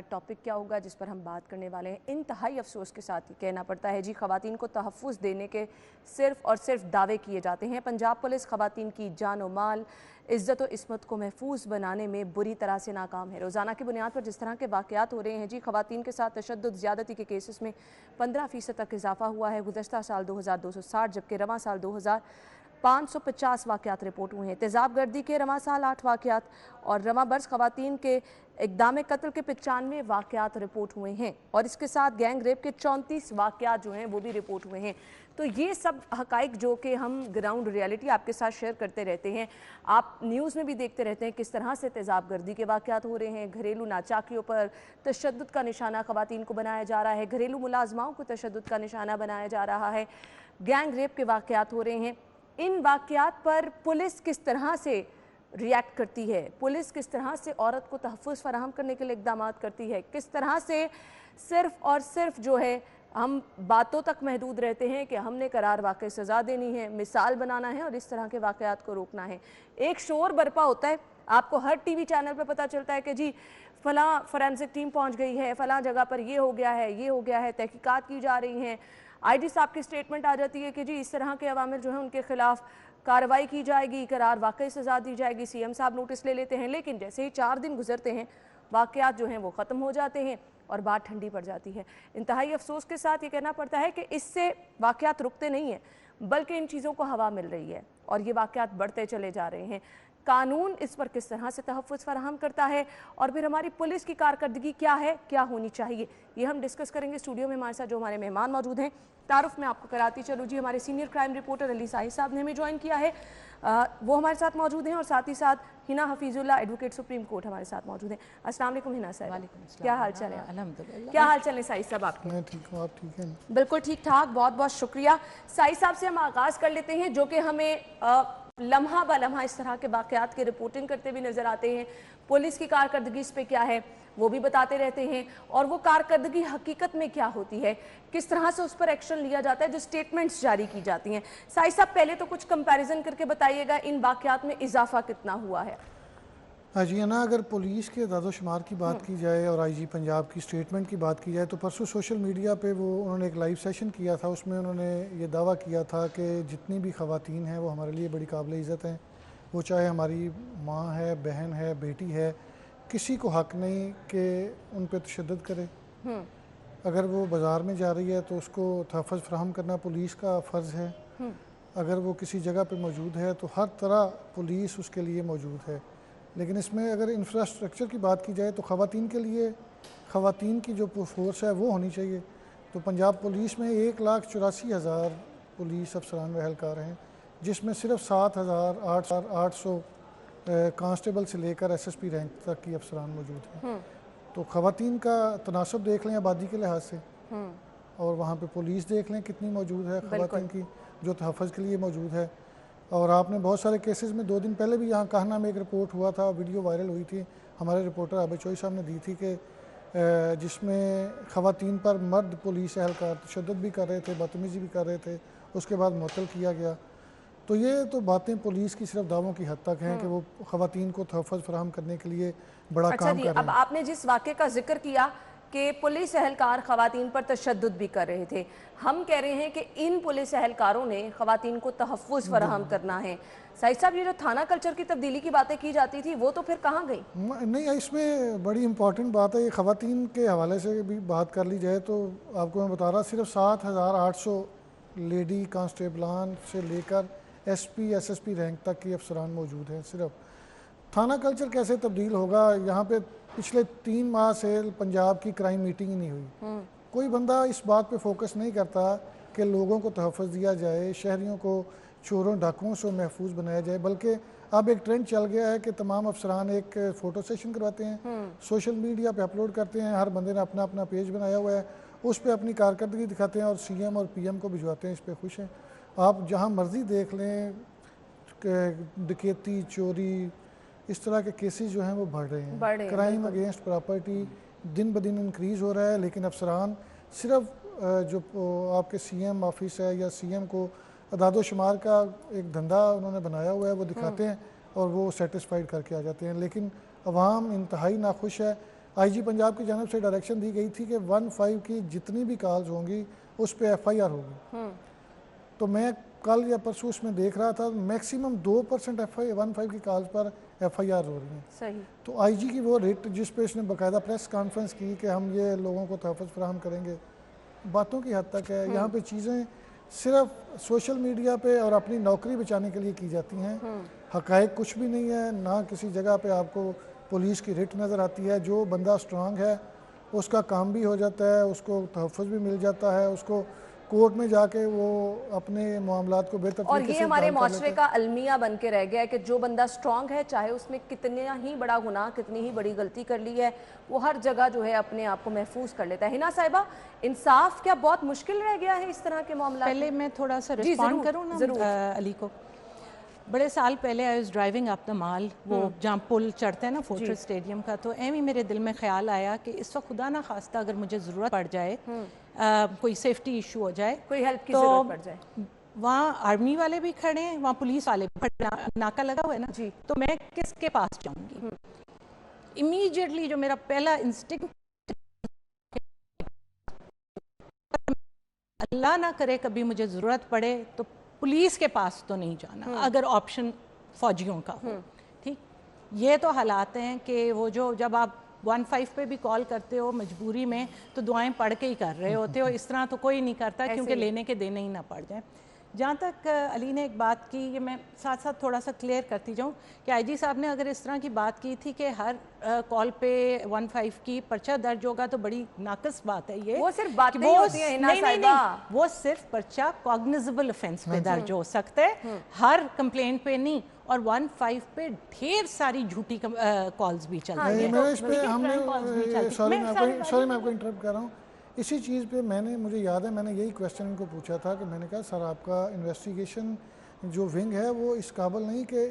Topic क्या होगा जिस पर हम बात करने वाले हैं। इंतहाई अफसोस के साथ ही कहना पड़ता है जी, खवातीन को तहफ़्फ़ुज़ देने के सिर्फ़ और सिर्फ दावे किए जाते हैं। पंजाब पुलिस खवातीन की जान और माल, इज़्ज़त और इस्मत को महफूज बनाने में बुरी तरह से नाकाम है। रोज़ाना की बुनियाद पर जिस तरह के वाक़यात हो रहे हैं जी, खवातीन के साथ तशद्दुद ज़्यादती के केसेस में 15% तक इजाफा हुआ है। गुज़श्ता साल 2260 जबकि रवां साल 2550 वाक़यात रिपोर्ट हुए हैं। तेज़ाब गर्दी के रवां साल 8 वाक़यात और रवां बरस खवातीन के इक़दाम कत्ल के 95 वाक़यात रिपोर्ट हुए हैं और इसके साथ गैंग रेप के 34 वाक़यात जो हैं वो भी रिपोर्ट हुए हैं। तो ये सब हक़ाइक़ जो कि हम ग्राउंड रियलिटी आपके साथ शेयर करते रहते हैं, आप न्यूज़ में भी देखते रहते हैं किस तरह से तेज़ाब गर्दी के वाक़यात हो रहे हैं। घरेलू नाचाकियों पर तशद्दुद का निशाना खवातीन को बनाया जा रहा है, घरेलू मुलाज़माओं को तशद्दुद का निशाना बनाया जा रहा है, गैंग रेप के वाक़यात हो रहे हैं। इन वाक़यात पर पुलिस किस तरह से रिएक्ट करती है, पुलिस किस तरह से औरत को तहफ़्फ़ुज़ फराहम करने के लिए इक़दाम करती है, किस तरह से सिर्फ़ और सिर्फ जो है हम बातों तक महदूद रहते हैं कि हमने करार वाक़ई सज़ा देनी है, मिसाल बनाना है और इस तरह के वाक़यात को रोकना है। एक शोर बरपा होता है, आपको हर टीवी चैनल पर पता चलता है कि जी फ़लाँ फ़ोरेंसिक टीम पहुँच गई है, फ़लाँ जगह पर ये हो गया है, ये हो गया है, तहक़ीक़ात की जा रही हैं। आईजी साहब की स्टेटमेंट आ जाती है कि जी इस तरह के अवामिर जो हैं उनके खिलाफ कार्रवाई की जाएगी, करार वाकई सज़ा दी जाएगी, सीएम साहब नोटिस ले लेते हैं। लेकिन जैसे ही 4 दिन गुजरते हैं वाक़यात जो हैं वो ख़त्म हो जाते हैं और बात ठंडी पड़ जाती है। इंतहाई अफसोस के साथ ये कहना पड़ता है कि इससे वाक़यात रुकते नहीं हैं, बल्कि इन चीज़ों को हवा मिल रही है और ये वाक़यात बढ़ते चले जा रहे हैं। कानून इस पर किस तरह से तहफ़्फ़ुज़ फराहम करता है और फिर हमारी पुलिस की कारकर्दगी क्या है, क्या होनी चाहिए, ये हम डिस्कस करेंगे। स्टूडियो में हमारे साथ जो हमारे मेहमान मौजूद हैं, तारुफ में आपको कराती चलूँ जी, हमारे senior crime reporter Ali Sahib साहब ने हमें ज्वाइन किया है, वो हमारे साथ मौजूद हैं और साथ ही साथ Hina Hafizullah advocate supreme court हमारे साथ मौजूद हैं। अस्सलाम वालेकुम हिना साहब, क्या हाल चाल है? अल्हम्दुलिल्लाह। क्या हाल चाल है साहिब साहब आपके? मैं ठीक हूँ, आप ठीक हैं? बिल्कुल ठीक ठाक, बहुत बहुत शुक्रिया। साहिब साहब से हम आगाज़ कर लेते हैं जो कि हमें लम्हा ब लम्हा इस तरह के वाक़यात की रिपोर्टिंग करते भी नज़र आते हैं। पुलिस की कारकर्दगी इस पे क्या है वो भी बताते रहते हैं और वो कारकर्दगी हकीकत में क्या होती है, किस तरह से उस पर एक्शन लिया जाता है, जो स्टेटमेंट्स जारी की जाती हैं। साहिब साहब पहले तो कुछ कंपैरिजन करके बताइएगा, इन वाक़यात में इजाफा कितना हुआ है? हाँ जी, ना अगर पुलिस के दादोशुमार की बात की जाए और आईजी पंजाब की स्टेटमेंट की बात की जाए तो परसों सोशल मीडिया पे वो उन्होंने एक लाइव सेशन किया था, उसमें उन्होंने ये दावा किया था कि जितनी भी ख़वातीन हैं वो हमारे लिए बड़ी काबिल इज़्ज़त हैं, वो चाहे हमारी माँ है, बहन है, बेटी है, किसी को हक़ नहीं कि उन पर तशद्दुद करे। अगर वो बाज़ार में जा रही है तो उसको तहफ़्फ़ुज़ फराहम करना पुलिस का फ़र्ज़ है। अगर वो किसी जगह पे मौजूद है तो हर तरह पुलिस उसके लिए मौजूद है। लेकिन इसमें अगर इंफ्रास्ट्रक्चर की बात की जाए तो ख़वातीन के लिए ख़वातीन की जो फोर्स है वो होनी चाहिए। तो पंजाब पुलिस में 1,84,000 पुलिस अफसरान व एहलकार हैं, जिसमें सिर्फ 7,800 कांस्टेबल से लेकर एसएसपी रैंक तक की अफसरान मौजूद हैं। तो ख़वातीन का तनासब देख लें आबादी के लिहाज से और वहाँ पे पुलिस देख लें कितनी मौजूद है ख़वातीन की जो तहफ़्फ़ुज़ के लिए मौजूद है। और आपने बहुत सारे केसेस में 2 दिन पहले भी यहाँ कहना में एक रिपोर्ट हुआ था, वीडियो वायरल हुई थी, हमारे रिपोर्टर आबिद चोई साहब ने दी थी कि जिसमें ख़वातीन पर मर्द पुलिस एहलकार तशद्दुद भी कर रहे थे, बदतमीज़ी भी कर रहे थे, उसके बाद मुअत्तल किया गया। तो ये तो बातें पुलिस की सिर्फ दावों की हद तक हैं कि वो ख़वातीन को तहफ़्फ़ुज़ फराहम करने के लिए बड़ा काम कर रहे हैं। अब आपने जिस वाक़े का जिक्र किया कि पुलिस एहलकार ख़वातीन पर तशद्दुद भी कर रहे थे, हम कह रहे हैं कि इन पुलिस एहलकारों ने ख़वातीन को तहफ़्फ़ुज़ फराहम करना है। साहिब साहब, ये जो थाना कल्चर की तब्दीली की बातें की जाती थी वो तो फिर कहाँ गई? नहीं, इसमें बड़ी इंपॉर्टेंट बात है, ये ख़वातीन के हवाले से भी बात कर ली जाए तो आपको मैं बता रहा, सिर्फ 7,800 लेडी कांस्टेबलान से लेकर एसपी एसएसपी रैंक तक की अफसरान मौजूद हैं। सिर्फ थाना कल्चर कैसे तब्दील होगा? यहाँ पे पिछले 3 माह से पंजाब की क्राइम मीटिंग ही नहीं हुई। कोई बंदा इस बात पे फोकस नहीं करता कि लोगों को तहफ़्फ़ुज़ दिया जाए, शहरियों को चोरों डाकुओं से महफूज बनाया जाए, बल्कि अब एक ट्रेंड चल गया है कि तमाम अफसरान एक फ़ोटो सेशन करवाते हैं, सोशल मीडिया पे अपलोड करते हैं, हर बंदे ने अपना अपना पेज बनाया हुआ है, उस पर अपनी कारकर्दगी दिखाते हैं और सीएम और पीएम को भिजवाते हैं, इस पर खुश हैं। आप जहाँ मर्ज़ी देख लें, डकैती, चोरी, इस तरह के केसेस जो हैं वो बढ़ रहे हैं। क्राइम अगेंस्ट प्रॉपर्टी दिन ब दिन इंक्रीज़ हो रहा है, लेकिन अफसरान सिर्फ जो आपके सीएम ऑफिस है या सीएम को अदादो शुमार का एक धंधा उन्होंने बनाया हुआ है वो दिखाते हैं और वो सेटिस्फाइड करके आ जाते हैं। लेकिन अवाम इंतहाई नाखुश है। IG पंजाब की जानब से डायरेक्शन दी गई थी कि 15 की जितनी भी कॉल्स होंगी उस पर FIR होगी। तो मैं कल या परसों उसमें देख रहा था मैक्सिमम 2% 15 की कॉल्स पर FIR हो रही हैं। सही। तो IG की वो रेट जिस पे इसने बाकायदा प्रेस कॉन्फ्रेंस की कि हम ये लोगों को तहफ़्फ़ुज़ फराहम करेंगे, बातों की हद तक है। यहाँ पे चीज़ें सिर्फ सोशल मीडिया पे और अपनी नौकरी बचाने के लिए की जाती हैं। हक़ाइक़ कुछ भी नहीं है, ना किसी जगह पे आपको पुलिस की रिट नज़र आती है। जो बंदा स्ट्रांग है उसका काम भी हो जाता है, उसको तहफ़्फ़ुज़ भी मिल जाता है, उसको कोर्ट में जाके वो अपने मामलात को बेहतर और तरीके ये से हमारे हल कर माशरे लेता का अलमिया बन के रह गया है कि जो बंदा स्ट्रांग है, चाहे उसने कितना ही बड़ा गुनाह, कितनी ही बड़ी गलती कर ली है, वो हर जगह जो है अपने आप को महफूज कर लेता है। हिना साहिबा, इंसाफ क्या बहुत मुश्किल रह गया है इस तरह के मामला? पहले मैं थोड़ा सा रिस्पॉन्ड करूँ ना अली को। बड़े साल पहले I was driving up the mall, वो जहाँ पुल चढ़ते हैं ना फोर्ट्रेस स्टेडियम का, तो एम ही मेरे दिल में ख्याल आया कि इस वक्त खुदा ना खास्ता अगर मुझे ज़रूरत पड़ जाए, कोई सेफ्टी इशू हो जाए, कोई हेल्प की तो ज़रूरत पड़ जाए, वहाँ आर्मी वाले भी खड़े हैं, वहाँ पुलिस वाले भी खड़े हैं, नाका लगा हुआ है ना जी, तो मैं किसके पास जाऊँगी? इमीडिएटली जो मेरा पहला इंस्टिंक्ट, अल्लाह ना करे कभी मुझे ज़रूरत पड़े तो पुलिस के पास तो नहीं जाना, अगर ऑप्शन फौजियों का हो। ठीक, ये तो हालात हैं कि वो जो जब आप 15 पे भी कॉल करते हो मजबूरी में, तो दुआएं पढ़ के ही कर रहे होते हो, इस तरह तो कोई नहीं करता क्योंकि लेने के देने ही ना पड़ जाए। जहाँ तक अली ने एक बात की, ये मैं साथ साथ थोड़ा सा क्लियर करती जाऊँ कि IG साहब ने अगर इस तरह की बात की थी कि हर कॉल पे 15 की पर्चा दर्ज होगा, तो बड़ी नाकस बात है ये। वो सिर्फ बातें ही होती हैं हिना साहिबा। वो सिर्फ पर्चा कॉग्निजेबल ऑफेंस पे दर्ज हो सकता है, हर कंप्लेंट पे नहीं। और 15 पे ढेर सारी झूठी कॉल्स भी चल रही हैं। सॉरी मैं आपको इंटरप्ट कर रहा हूँ। इसी चीज़ पे मुझे याद है मैंने यही क्वेश्चन इनको पूछा था कि मैंने कहा सर आपका इन्वेस्टिगेशन जो विंग है वो इस काबिल नहीं कि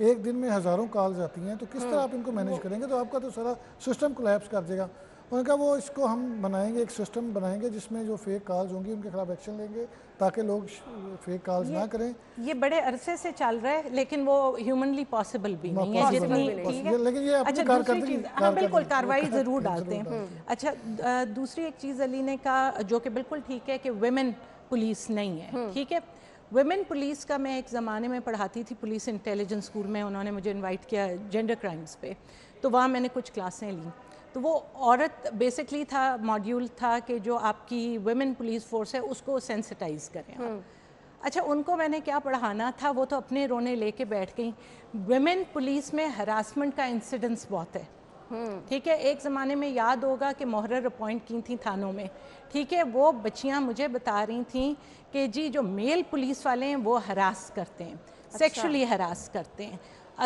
एक दिन में हज़ारों कॉल्स आती हैं, तो किस तरह आप इनको मैनेज करेंगे? तो आपका तो सारा सिस्टम कोलैप्स कर देगा। उन्होंने कहा वो इसको हम बनाएंगे, एक सिस्टम बनाएंगे जिसमें जो फेक कॉल्स होंगी उनके खिलाफ एक्शन लेंगे ताकि लोग फेक कॉल्स ना करें। ये बड़े अरसे से चल रहा है, लेकिन वो ह्यूमनली पॉसिबल भी नहीं है जितनी, ठीक है। लेकिन ये अच्छा, दूसरी चीज़, हाँ बिल्कुल कार्रवाई ज़रूर डालते हैं। अच्छा, दूसरी एक चीज़ अली ने कहा जो कि बिल्कुल ठीक है कि वुमेन पुलिस नहीं है, ठीक है। वुमेन पुलिस का मैं एक ज़माने में पढ़ाती थी पुलिस इंटेलिजेंस स्कूल में, उन्होंने मुझे इनवाइट किया जेंडर क्राइम्स पे, तो वहाँ मैंने कुछ क्लासें लीं। तो वो औरत बेसिकली था, मॉड्यूल था कि जो आपकी वुमेन पुलिस फोर्स है उसको सेंसिटाइज करें आप। अच्छा, उनको मैंने क्या पढ़ाना था, वो तो अपने रोने लेके बैठ गई। वुमेन पुलिस में हरासमेंट का इंसिडेंस बहुत है, ठीक है। एक ज़माने में याद होगा कि मोहर्रर अपॉइंट की थी थानों में, ठीक है। वो बच्चियां मुझे बता रही थी कि जी जो मेल पुलिस वाले हैं वो हरास करते हैं, सेक्सुअली हरास करते हैं।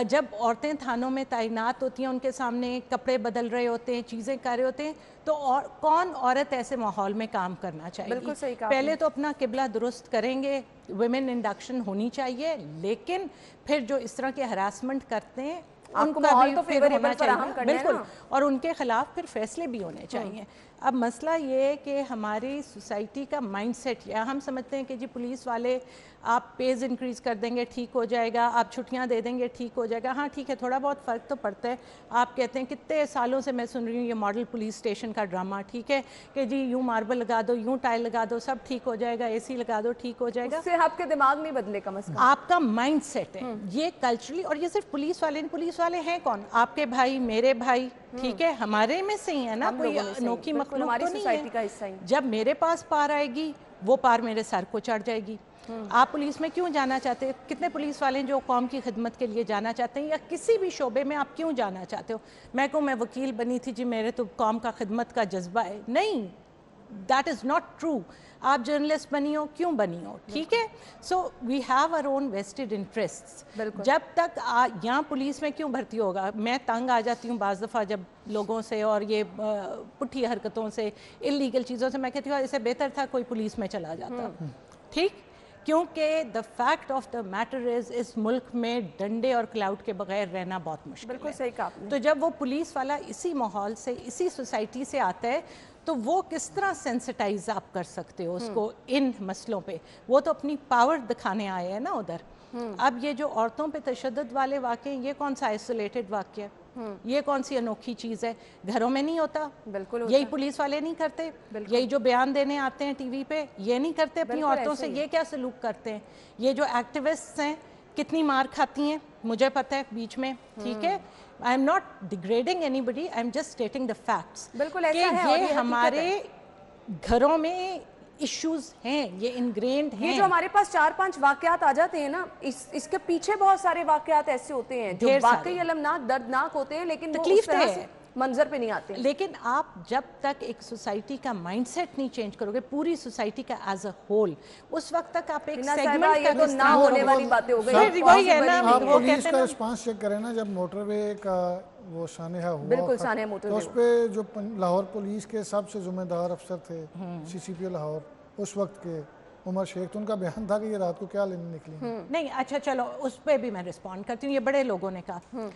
जब औरतें थानों में तैनात होती हैं, उनके सामने कपड़े बदल रहे होते हैं, चीज़ें कर रहे होते हैं, तो और कौन औरत ऐसे माहौल में काम करना चाहेगी? बिल्कुल सही कहा। पहले तो अपना किबला दुरुस्त करेंगे, वुमेन इंडक्शन होनी चाहिए, लेकिन फिर जो इस तरह के हरासमेंट करते हैं उनका भी तो फिर होना चाहिए, बिल्कुल, और उनके खिलाफ फिर फैसले भी होने चाहिए। अब मसला ये है कि हमारी सोसाइटी का माइंडसेट है, हम समझते हैं कि जी पुलिस वाले आप पेज इंक्रीज़ कर देंगे ठीक हो जाएगा, आप छुट्टियां दे देंगे ठीक हो जाएगा। हाँ ठीक है, थोड़ा बहुत फ़र्क तो पड़ता है। आप कहते हैं कितने सालों से मैं सुन रही हूँ ये मॉडल पुलिस स्टेशन का ड्रामा, ठीक है, कि जी यूँ मार्बल लगा दो, यूँ टाइल लगा दो, सब ठीक हो जाएगा, AC लगा दो ठीक हो जाएगा। उससे आपके दिमाग नहीं बदले कम से कम, आपका माइंड सेट है ये कल्चरली। और ये सिर्फ पुलिस वाले नहीं, पुलिस वाले हैं कौन? आपके भाई, मेरे भाई, ठीक है, हमारे में से ही है ना, कोई अनोखी मखलूक तो नहीं है। जब मेरे पास पार आएगी वो पार मेरे सर को चढ़ जाएगी। आप पुलिस में क्यों जाना चाहते हो? कितने पुलिस वाले जो कौम की खिदमत के लिए जाना चाहते हैं, या किसी भी शोबे में आप क्यों जाना चाहते हो? मैं कहूँ मैं वकील बनी थी जी, मेरे तो कौम का खिदमत का जज्बा है, नहीं, दैट इज़ नॉट ट्रू। आप जर्नलिस्ट बनी हो, क्यों बनी हो, ठीक है। So we have our own vested interests. जब तक यहाँ पुलिस में क्यों भर्ती होगा? मैं तंग आ जाती हूँ बाज़ दफ़ा जब लोगों से और ये पुट्ठी हरकतों से, इलीगल चीज़ों से, मैं कहती हूँ इससे बेहतर था कोई पुलिस में चला जाता, ठीक। क्योंकि the fact of the matter इस मुल्क में डंडे और क्लाउड के बगैर रहना बहुत मुश्किल है। बिल्कुल सही कहा आपने। तो जब वो पुलिस वाला इसी माहौल से, इसी सोसाइटी से आता है, तो वो किस तरह सेंसिटाइज आप कर सकते हो उसको इन मसलों पे? वो तो अपनी पावर दिखाने आए हैं ना उधर। अब ये जो औरतों पे तशद्दुद वाले वाक़े, ये कौन सा आइसोलेटेड वाक़या है? یہ کون سی انوکھی چیز ہے؟ گھروں میں نہیں ہوتا؟ بالکل یہی پولیس والے نہیں کرتے؟ یہی جو بیان دینے آتے ہیں ٹی وی پہ یہ نہیں کرتے اپنی عورتوں سے؟ یہ کیا سلوک کرتے ہیں؟ یہ جو ایکٹیوسٹس ہیں کتنی مار کھاتی ہیں مجھے پتہ ہے بیچ میں، ٹھیک ہے؟ I am not degrading anybody, I am just stating the facts کہ یہ ہمارے گھروں میں ایشوز ہیں، یہ انگرینڈ ہیں۔ یہ جو ہمارے پاس 4-5 واقعات آ جاتے ہیں نا، اس کے پیچھے بہت سارے واقعات ایسے ہوتے ہیں جو واقعی المناک دردناک ہوتے ہیں، لیکن وہ اس طرح سے منظر پہ نہیں آتے ہیں۔ لیکن آپ جب تک ایک سوسائٹی کا مائنڈ سیٹ نہیں چینج کرو گے، پوری سوسائٹی کا ایز اے ہول، اس وقت تک آپ ایک سیگمنٹ یہ تو نہ ہونے والی باتیں ہو گئی۔ وہی ہے نا، آپ پولیس کا رسپانس چیک کریں نا، جب موٹر وے کا وہ سانحہ ہوا، بالکل سانحہ موٹر تو وے اس پہ جو لاہور پولیس کے سب سے ذمہ دار افسر تھے CCPO لاہور اس وقت کے، عمر شیخ، تو ان کا بیان تھا کہ یہ رات کو کیا لینے نکلی؟ نہیں اچھا چلو اس پہ بھی میں رسپونڈ کرتی ہوں۔ یہ بڑے لوگوں نے کہا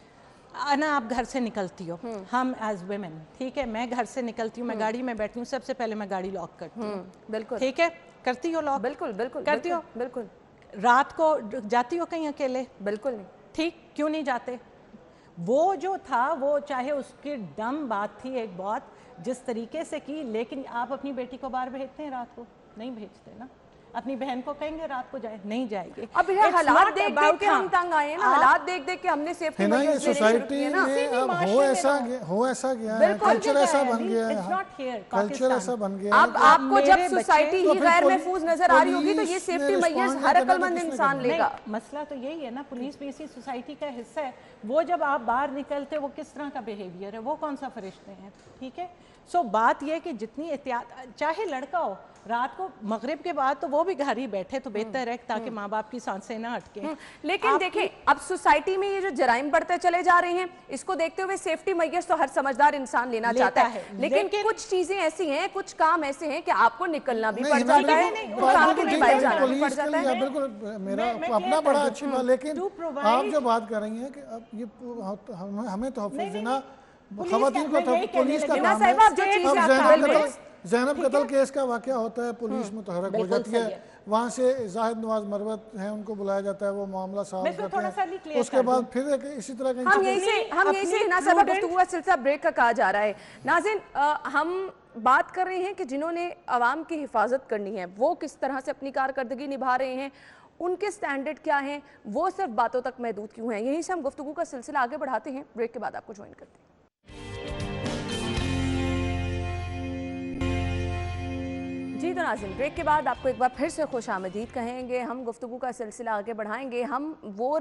انا آپ گھر سے نکلتی ہو، ہم ایز ویمن، ٹھیک ہے، میں گھر سے نکلتی ہوں، میں گاڑی میں بیٹھتی ہوں، سب سے پہلے میں گاڑی لاک کرتی ہوں، بالکل ٹھیک ہے، کرتی ہو لاک؟ بالکل بالکل کرتی ہو؟ بالکل رات کو جاتی ہو کہیں اکیلے؟ بالکل نہیں۔ ٹھیک، کیوں نہیں جاتے؟ وہ جو تھا وہ چاہے اس کی ڈم بات تھی ایک بات جس طریقے سے کی، لیکن آپ اپنی بیٹی کو باہر بھیجتے ہیں رات کو؟ نہیں بھیجتے نا۔ اپنی بہن کو کہیں گے رات کو جائے، نہیں جائے گے۔ اب یہ حالات دیکھ دیکھ کے ہم تنگ آئے ہیں نا، حالات دیکھ دیکھ کے ہم نے سیفٹی یہ میجرز لینے شروع کیے نا۔ سوسائٹی میں اب ہو ایسا گیا ہے، کلچر ایسا بن گیا ہے، کلچر ایسا بن گیا ہے۔ اب آپ کو جب سوسائٹی ہی غیر محفوظ نظر آ رہی ہوگی تو یہ سیفٹی میجرز ہر عقل مند انسان لے گا۔ مسئلہ تو یہی ہے نا، پولیس بھی اسی سوسائٹی کا حصہ ہے۔ وہ جب آپ باہر نکلتے وہ کس طرح کا بیہیویئر ہے، وہ کون سا فرشتے ہیں، ٹھیک ہے؟ سو بات یہ کہ جتنی احتیاط، چاہے لڑکا ہو رات کو مغرب کے بعد تو وہ بھی گھر ہی بیٹھے تو بہتر ہے تاکہ ماں باپ کی سانسیں نہ اٹکیں۔ لیکن دیکھیں اب سوسائٹی میں یہ جو جرائم بڑھتے چلے جا رہے ہیں، اس کو دیکھتے ہوئے سیفٹی میجرز تو ہر سمجھدار انسان لینا چاہتا ہے، لیکن کچھ چیزیں ایسی ہیں، کچھ کام ایسے ہیں کہ آپ کو نکلنا بھی پڑ جاتا ہے، ان کام کے لیے باہر جانا بھی پڑ جاتا ہے۔ بالکل میرا اپنا بڑا اچھی بات، لیکن آپ جو بات کر رہی ہیں کہ اب یہ ہمیں تحفظ دینا، خواتین کو پولیس کا کام ہے۔ اب زینب قتل کیس کا واقعہ ہوتا ہے، پولیس متحرک ہو جاتی ہے، وہاں سے زاہد نواز مروت ہیں، ان کو بلایا جاتا ہے، وہ معاملہ صاف کرتے ہیں، اس کے بعد پھر اسی طرح کا ہم یہی سے ہنا صاحبہ گفتگو کا سلسلہ بریک کا کہا جا رہا ہے۔ ناظرین، ہم بات کر رہے ہیں کہ جنہوں نے عوام کی حفاظت کرنی ہے وہ کس طرح سے اپنی کارکردگی نبھا رہے ہیں، ان کے سٹینڈرڈ کیا ہیں، وہ صرف باتوں تک محدود کیوں ہیں۔ یہیں سے ہم گفتگو کا سلسلہ آگے بڑھاتے ہیں، بریک کے بعد آپ کو جوائن کرتے ہیں۔ جی تو ناظرین، بریک کے بعد آپ کو ایک بار پھر سے خوش آمدید کہیں گے۔ ہم گفتگو کا سلسلہ آگے بڑھائیں گے۔ ہم وہ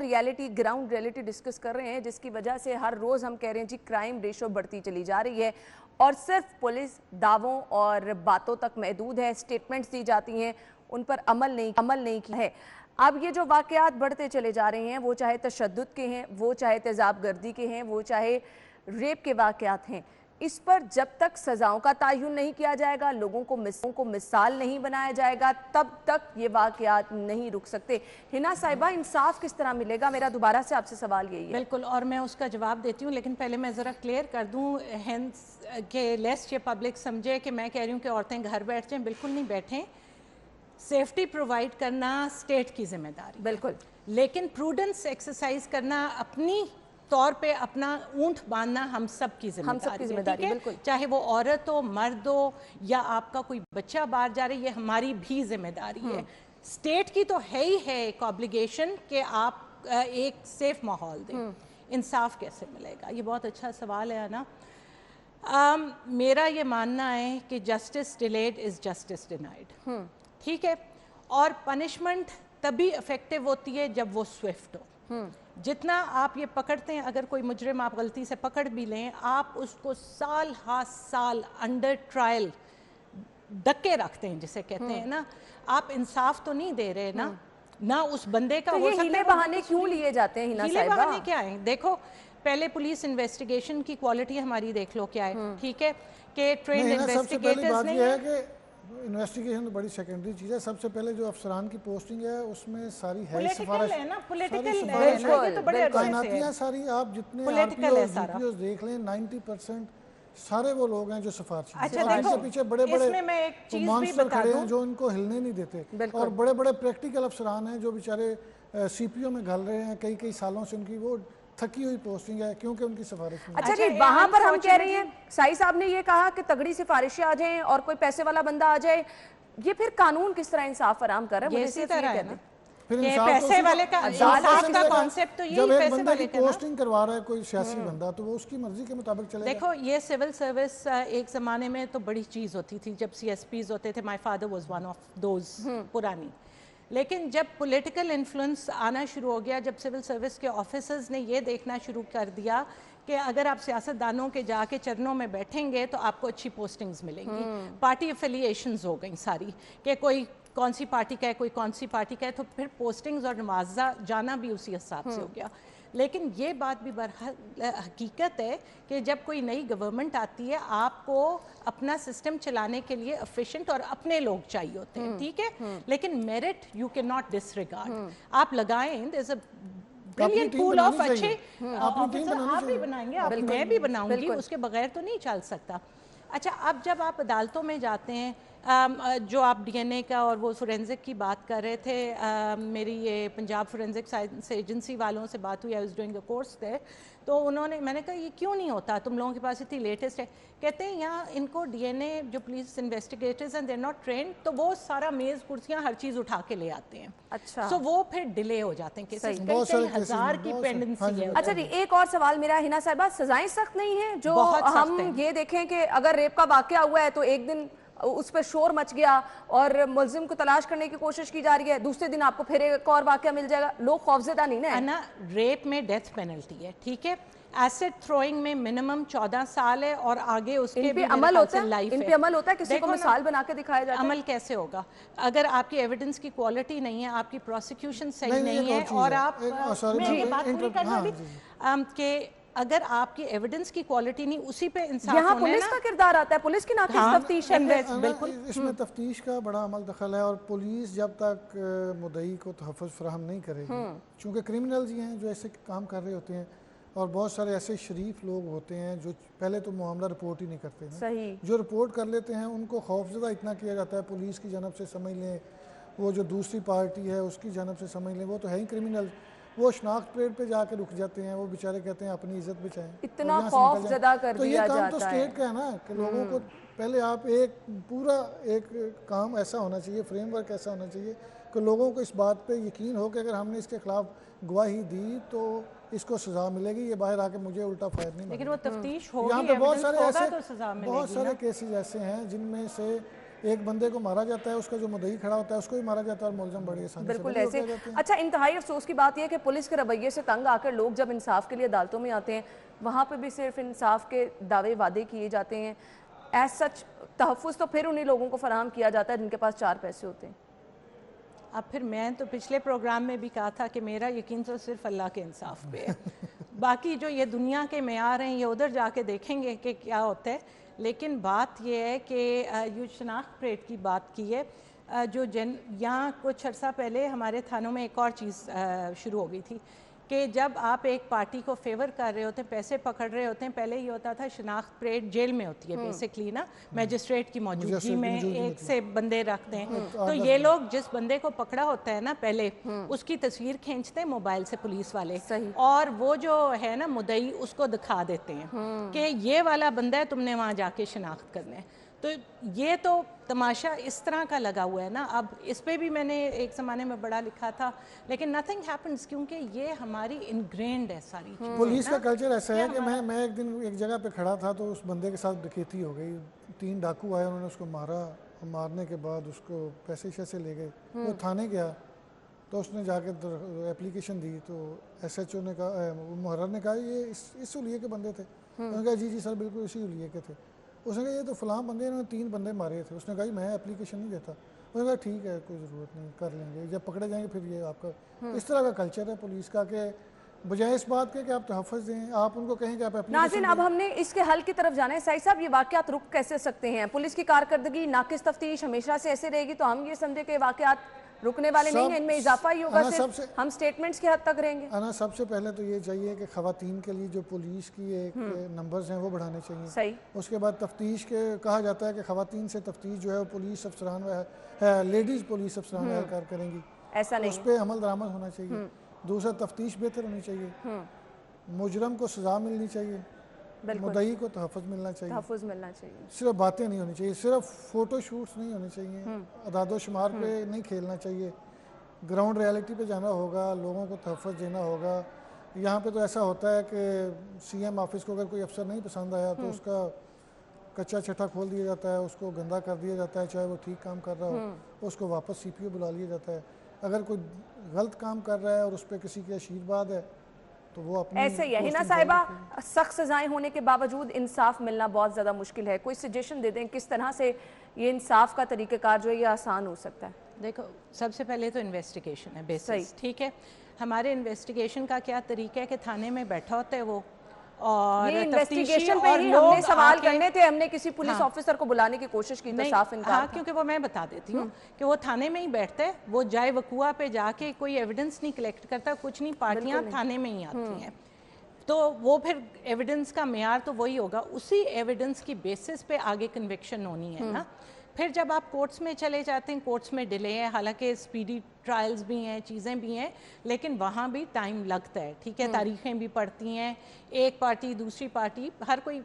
گراؤنڈ ریئلٹی ڈسکس کر رہے ہیں جس کی وجہ سے ہر روز ہم کہہ رہے ہیں جی کرائم ریشو بڑھتی چلی جا رہی ہے، اور صرف پولیس دعووں اور باتوں تک محدود ہے، سٹیٹمنٹس دی جاتی ہیں، ان پر عمل نہیں کیا ہے۔ اب یہ جو واقعات بڑھتے چلے جا رہے ہیں، وہ چاہے تشدد کے ہیں، وہ چاہے تیزاب گردی کے ہیں، وہ چاہے ریپ کے واقعات ہیں، اس پر جب تک سزاؤں کا تعین نہیں کیا جائے گا، لوگوں کو مثال نہیں بنایا جائے گا، تب تک یہ واقعات نہیں رک سکتے۔ ہنا صاحبہ، انصاف کس طرح ملے گا؟ میرا دوبارہ سے آپ سے سوال یہی ہے۔ بالکل، اور میں اس کا جواب دیتی ہوں، لیکن پہلے میں ذرا کلیئر کر دوں کہ لیسٹ یہ پبلک سمجھے کہ میں کہہ رہی ہوں کہ عورتیں گھر بیٹھ جائیں، بالکل نہیں بیٹھیں۔ سیفٹی پرووائڈ کرنا اسٹیٹ کی ذمہ داری، بالکل، لیکن پروڈنس ایکسرسائز کرنا، اپنی طور پہ اپنا اونٹ باندھنا ہم سب کی ذمہ داری ہے، چاہے وہ عورت ہو، مرد ہو، یا آپ کا کوئی بچہ باہر جا رہا ہے، یہ ہماری بھی ذمہ داری ہے۔ اسٹیٹ کی تو ہے ہی ہے ایک آبلیگیشن کہ آپ ایک سیف ماحول دیں۔ انصاف کیسے ملے گا؟ یہ بہت اچھا سوال ہے نا۔ میرا یہ ماننا ہے کہ justice delayed is justice denied, ٹھیک ہے، اور پنشمنٹ تبھی افیکٹو ہوتی ہے جب وہ سوئفٹ ہو۔ جتنا آپ یہ پکڑتے ہیں، اگر کوئی مجرم آپ غلطی سے پکڑ بھی لیں، آپ اس کو سال ہا سال انڈر ٹرائل ڈکے رکھتے ہیں جسے کہتے ہیں نا، آپ انصاف تو نہیں دے رہے نا، نہ اس بندے کا۔ تو یہ ہیلے بہانے کیوں لیے جاتے ہیں ہنا صاحبہ؟ ہیلے بہانے کیا ہیں؟ دیکھو پہلے پولیس انویسٹیگیشن کی کوالٹی ہماری دیکھ لو کیا ہے، ٹھیک ہے، کہ ٹرینڈ انویسٹیگیٹرز نہیں ہیں۔ انویسٹیگیشن تو بڑی سیکنڈری چیز ہے، سب سے پہلے جو افسران کی پوسٹنگ ہے اس میں ساری ہے پولیٹیکل ہے نا، پولیٹیکل ہے نا، یہ تو بڑے کائناتیاں ساری، آپ جتنے RPOs دیکھ لیں 90% سارے وہ لوگ ہیں جو سفارشی ہیں، اور ان کے پیچھے بڑے بڑے مانسٹر کھڑے ہیں جو ان کو ہلنے نہیں دیتے، اور بڑے بڑے پریکٹیکل افسران ہیں جو بیچارے CPO میں گھل رہے ہیں کئی سالوں سے، ان کی وہ تھکی ہوئی پوسٹنگ ہے کیونکہ ان کی سفارش نہیں. اچھا جی وہاں پر ہم کہہ رہے ہیں سائی صاحب نے یہ کہا کہ تگڑی سفارشیں آ جائیں اور کوئی پیسے والا بندہ آ جائے, یہ پھر قانون کس طرح انصاف فراہم کر رہا ہے؟ یہ مجھے اسی صرف یہ طرح ہے کہتے نا ہیں کہ پیسے والے کا انصاف کا کانسیپٹ تو یہی جب ایک پیسے بندے والے کی کا نا. پوسٹنگ کروا رہا ہے کوئی سیاسی بندہ تو وہ اس کی مرضی کے مطابق چلے گا. دیکھو یہ سول سروس ایک زمانے میں تو بڑی چیز ہوتی تھی جب سی ایس پیز ہوتے تھے. My father was one of those پرانی. لیکن جب پولیٹیکل انفلوئنس آنا شروع ہو گیا, جب سول سروس کے آفیسرز نے یہ دیکھنا شروع کر دیا کہ اگر آپ سیاستدانوں کے جا کے چرنوں میں بیٹھیں گے تو آپ کو اچھی پوسٹنگز ملیں گی, پارٹی افیلیشنز ہو گئیں ساری کہ کوئی کون سی پارٹی کا ہے کوئی کون سی پارٹی کا ہے, تو پھر پوسٹنگز اور معاوضہ جانا بھی اسی حساب سے ہو گیا. لیکن یہ بات بھی حقیقت ہے کہ جب کوئی نئی گورنمنٹ آتی ہے آپ کو اپنا سسٹم چلانے کے لیے افیشینٹ اور اپنے لوگ چاہیے ہوتے ہیں, ٹھیک ہے, لیکن merit you can not disregard. آپ لگائیں there's a brilliant pool of اچھے آفیسر آپ بھی بنائیں گے, میں بھی بناؤں گی, اس کے بغیر تو نہیں چل سکتا. اچھا اب جب آپ عدالتوں میں جاتے ہیں, جو آپ ڈی این اے کا اور وہ فورینزک کی بات کر رہے تھے, میری یہ پنجاب فورینزک سائنس ایجنسی والوں سے بات ہوئی, I was doing a course there, تو انہوں نے, میں نے کہا یہ کیوں نہیں ہوتا, تم لوگوں کے پاس اتنی لیٹسٹ ہے. کہتے ہیں یہاں ان کو ڈی این اے جو پولیس انویسٹیگیٹرز ہیں, they're not trained, تو وہ سارا میز کرسیاں ہر چیز اٹھا کے لے آتے ہیں. اچھا سو وہ پھر ڈیلے ہو جاتے ہیں, کیسز کئی ہزار کی پینڈنسی ہے. اچھا جی ایک اور سوال میرا, ہنا صاحبہ, سزائیں سخت نہیں ہیں جو ہم یہ دیکھیں کہ اگر ریپ کا واقعہ ہوا ہے تو ایک دن اس پہ شور مچ گیا اور ملزم کو تلاش کرنے کی کوشش کی جا رہی ہے, دوسرے دن آپ کو پھر ایک اور واقعہ مل جائے گا, لوگ خوفزدہ نہیں نا. نا ریپ میں ڈیتھ پینلٹی ہے, ٹھیک ہے, ایسڈ تھروئنگ میں منیمم 14 سال ہے اور آگے اس کے بھی عمل ہوتا ہے, لائف ان پہ عمل ہوتا ہے, کسی کو مثال بنا کے دکھایا جاتا ہے. عمل کیسے ہوگا اگر آپ کی ایویڈنس کی کوالٹی نہیں ہے, آپ کی پروسیکیوشن صحیح نہیں ہے, اور آپ میں یہ بات پوری کرنا بھی کہ اگر آپ کی ایویڈنس کی کوالٹی نہیں, اسی پہ انصاف یہاں ہونا ہے پولیس کا کردار آتا ہے, پولیس کی ناقص تفتیش ہے. بالکل اس میں تفتیش کا بڑا عمل دخل ہے, اور پولیس جب تک مدعی کو تحفظ فراہم نہیں کرے گی, چونکہ کرمنلز یہ ہیں جو ایسے کام کر رہے ہوتے ہیں, اور بہت سارے ایسے شریف لوگ ہوتے ہیں جو پہلے تو معاملہ رپورٹ ہی نہیں کرتے ہیں, صحیح, جو رپورٹ کر لیتے ہیں ان کو خوفزدہ اتنا کیا جاتا ہے, پولیس کی جانب سے سمجھ لیں, وہ جو دوسری پارٹی ہے اس کی جانب سے سمجھ لیں, وہ تو ہے ہی کرمنل, وہ شناخت پریڈ پہ جا کے رک جاتے ہیں, وہ بیچارے کہتے ہیں اپنی عزت بچائیں, اتنا خوف زدہ کر تو یہ دیا کام تو جاتا ہے. اسٹیٹ کا ہے نا کہ لوگوں کو پہلے آپ ایک پورا ایک کام ایسا ہونا چاہیے, فریم ورک ایسا ہونا چاہیے کہ لوگوں کو اس بات پہ یقین ہو کہ اگر ہم نے اس کے خلاف گواہی دی تو اس کو سزا ملے گی, یہ باہر آ کے مجھے الٹا فائر نہیں ملے گا. لیکن وہ تفتیش ہوگی, یہاں پہ بہت سارے کیسز ایسے ہیں جن میں سے ایک بندے کو مارا جاتا ہے, اس کا جو مدعی کھڑا ہوتا ہے اس کو بھی مارا جاتا ہے, اور ملزم بڑی آسانی سے بالکل ایسے. اچھا انتہائی افسوس کی بات یہ ہے کہ پولیس کے رویے سے تنگ آ کر لوگ جب انصاف کے لیے عدالتوں میں آتے ہیں وہاں پہ بھی صرف انصاف کے دعوے وعدے کیے جاتے ہیں, ایز سچ تحفظ تو پھر انہی لوگوں کو فراہم کیا جاتا ہے جن کے پاس 4 پیسے ہوتے ہیں. اب پھر میں تو پچھلے پروگرام میں بھی کہا تھا کہ میرا یقین تو صرف اللہ کے انصاف پہ ہے, باقی جو یہ دنیا کے معیار ہیں یہ ادھر جا کے دیکھیں گے کہ کیا ہوتا ہے. لیکن بات یہ ہے کہ یہ شناخت پریڈ کی بات کی ہے, جو یہاں کچھ عرصہ پہلے ہمارے تھانوں میں ایک اور چیز شروع ہو گئی تھی کہ جب آپ ایک پارٹی کو فیور کر رہے ہوتے ہیں, پیسے پکڑ رہے ہوتے ہیں, پہلے یہ ہوتا تھا شناخت پریڈ جیل میں ہوتی ہے بیسکلی نا, میجسٹریٹ کی موجودگی میں ایک سے بندے رکھتے ہیں, تو یہ لوگ جس بندے کو پکڑا ہوتا ہے نا پہلے اس کی تصویر کھینچتے ہیں موبائل سے پولیس والے, اور وہ جو ہے نا مدعی اس کو دکھا دیتے ہیں کہ یہ والا بندہ ہے, تم نے وہاں جا کے شناخت کرنا ہے. تو یہ تو تماشا اس طرح کا لگا ہوا ہے نا. اب اس پہ بھی میں نے ایک زمانے میں بڑا لکھا تھا, لیکن nothing happens کیونکہ یہ ہماری انگرینڈ ہے ساری چیزیں. پولیس کا کلچر ایسا ہے کہ میں ایک دن ایک جگہ پہ کھڑا تھا تو اس بندے کے ساتھ ڈکیتی ہو گئی, 3 ڈاکو آئے, انہوں نے اس کو مارا, مارنے کے بعد اس کو پیسے شیسے لے گئے, وہ تھانے گیا تو اس نے جا کے اپلیکیشن دی, تو ایس ایچ او نے کہا, محرر نے کہا یہ اس حلیے کے بندے تھے, انہوں نے کہا جی سر بالکل اسی حلیے کے تھے. اس نے کہا یہ تو فلاں بندے, انہوں نے 3 بندے مارے تھے. اس نے کہا جی میں اپلیکیشن نہیں دیتا. اس نے کہا ٹھیک ہے کوئی ضرورت نہیں, کر لیں گے, جب پکڑے جائیں گے پھر یہ آپ کا. اس طرح کا کلچر ہے پولیس کا کہ بجائے اس بات کے کہ آپ تحفظ دیں, آپ ان کو کہیں کہ آپ اپلیکیشن. ناظرین اب ہم نے اس کے حل کی طرف جانا ہے. سعید صاحب یہ واقعات رک کیسے سکتے ہیں؟ پولیس کی کارکردگی ناقص تفتیش ہمیشہ سے ایسے رہے گی تو ہم یہ سمجھے کہ واقعات رکنے والے نہیں ہیں, ان میں اضافہ ہی ہوگا, صرف ہم سٹیٹمنٹس کی حد تک رہیں گے. سب سے پہلے تو یہ چاہیے کہ خواتین کے لیے جو پولیس کی ایک نمبرز ہیں وہ بڑھانے چاہیے. صحیح. اس کے بعد تفتیش کے کہا جاتا ہے کہ خواتین سے تفتیش جو ہے وہ پولیس افسران لیڈیز پولیس افسران اہلکار کریں گی, ایسا نہیں, اس پہ عمل درآمد ہونا چاہیے. دوسرا تفتیش بہتر ہونی چاہیے. मुजरम को सज़ा मिलनी चाहिए, बिल्कुल मुद्दई को तहफ़्फ़ुज़ मिलना चाहिए, तहफ़्फ़ुज़ मिलना चाहिए। सिर्फ बातें नहीं होनी चाहिए, सिर्फ फ़ोटो शूट्स नहीं होने चाहिए, अदाद शुमार पे नहीं खेलना चाहिए, ग्राउंड रियलिटी पे जाना होगा, लोगों को तहफ़्फ़ुज़ देना होगा। यहाँ पे तो ऐसा होता है कि CM ऑफिस को अगर कोई अफसर नहीं पसंद आया तो उसका कच्चा छठा खोल दिया जाता है, उसको गंदा कर दिया जाता है, चाहे वो ठीक काम कर रहा हो उसको वापस CPO बुला लिया जाता है। अगर कोई गलत काम कर रहा है और उस पर किसी की आशीर्वाद है तो वो अपनी ऐसे ही है। हिना साहिबा, सख्त सजाएं होने के बावजूद इंसाफ मिलना बहुत ज़्यादा मुश्किल है, कोई सजेशन दे दें किस तरह से ये इंसाफ का तरीक़ेकार जो है ये आसान हो सकता है? देखो, सबसे पहले तो इन्वेस्टिगेशन है बेसिस, ठीक है। हमारे इन्वेस्टिगेशन का क्या तरीका है कि थाने में बैठा होता है वो, और ये तफ्तीशी इन्वेस्टिगेशन पे और ही लोग हमने सवाल आके- करने थे, हमने किसी पुलिस ऑफिसर को बुलाने की कोशिश की तो नहीं, साफ इनकार हाँ, था। क्योंकि वो मैं बता देती हूँ कि वो थाने में ही बैठता है, वो जाए वकुआ पे जाके कोई एविडेंस नहीं कलेक्ट करता, कुछ नहीं, पार्टियां थाने में ही आती हैं। तो वो फिर एविडेंस का मेयार तो वही होगा, उसी एविडेंस की बेसिस पे आगे कन्विक्शन होनी है ना। फिर जब आप कोर्ट्स में चले जाते हैं, कोर्ट्स में डिले है, हालांकि स्पीडी ट्रायल्स भी हैं, चीज़ें भी हैं, लेकिन वहाँ भी टाइम लगता है, ठीक है। तारीखें भी पड़ती हैं, एक पार्टी दूसरी पार्टी हर कोई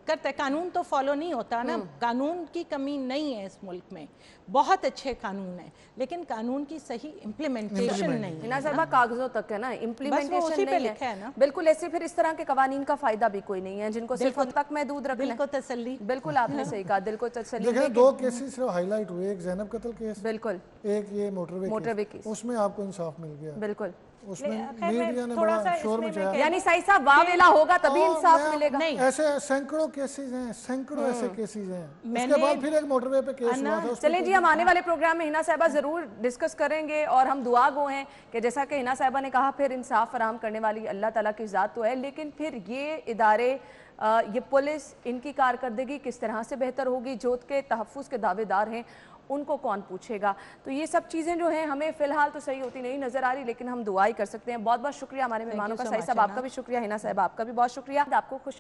करता है, कानून तो फॉलो नहीं होता ना। कानून की कमी नहीं है इस मुल्क में, बहुत अच्छे कानून हैं, लेकिन कानून की सही इम्प्लीमेंटेशन नहीं है। हिना साहिबा, कागजों तक है ना, इम्प्लीमेंटेशन उसी पे नहीं लिखा है ना। बिल्कुल। ऐसे फिर इस तरह के कवानीन का फायदा भी कोई नहीं है जिनको सिर्फ उन तक महदूद रखना दिल है। को तसल्ली। बिल्कुल आपने सही कहा, दिल को तसल्ली। देखिए, दो केसेस सिर्फ हाईलाइट हुए, एक ज़ैनब कत्ल केस, बिल्कुल एक ये मोटरवे केस। उसमें आपको इंसाफ मिल गया, बिल्कुल। उसमें खैर, मीडिया ने थोड़ा बड़ा सा शोर इसमें मचाया। यानी साई साहब वावेला होगा तभी इंसाफ मिलेगा। नहीं, ऐसे सैकड़ों केसेस हैं, सैकड़ों ऐसे केसेस हैं। उसके मैंने- बाद फिर एक मोटरवे पे केस हुआ था, चलें जी, हम आने वाले प्रोग्राम में हिना साहिबा ज़रूर डिस्कस करेंगे और हम दुआ गो हैं कि जैसा कि हिना साहिबा ने कहा, फिर इंसाफ फराहम करने वाली अल्लाह ताला की ज़ात तो है, लेकिन फिर ये इदारे, ये पुलिस, इनकी कारकर्दगी किस तरह से बेहतर होगी, जो के तहफ़्फ़ुज़ के दावेदार हैं उनको कौन पूछेगा। तो ये सब चीज़ें जो हैं हमें फ़िलहाल तो सही होती नहीं नज़र आ रही, लेकिन हम दुआ ही कर सकते हैं। बहुत बहुत शुक्रिया हमारे मेहमानों का। साई साहब आपका भी शुक्रिया, हिना साहिबा आपका भी बहुत शुक्रिया। आपको खुश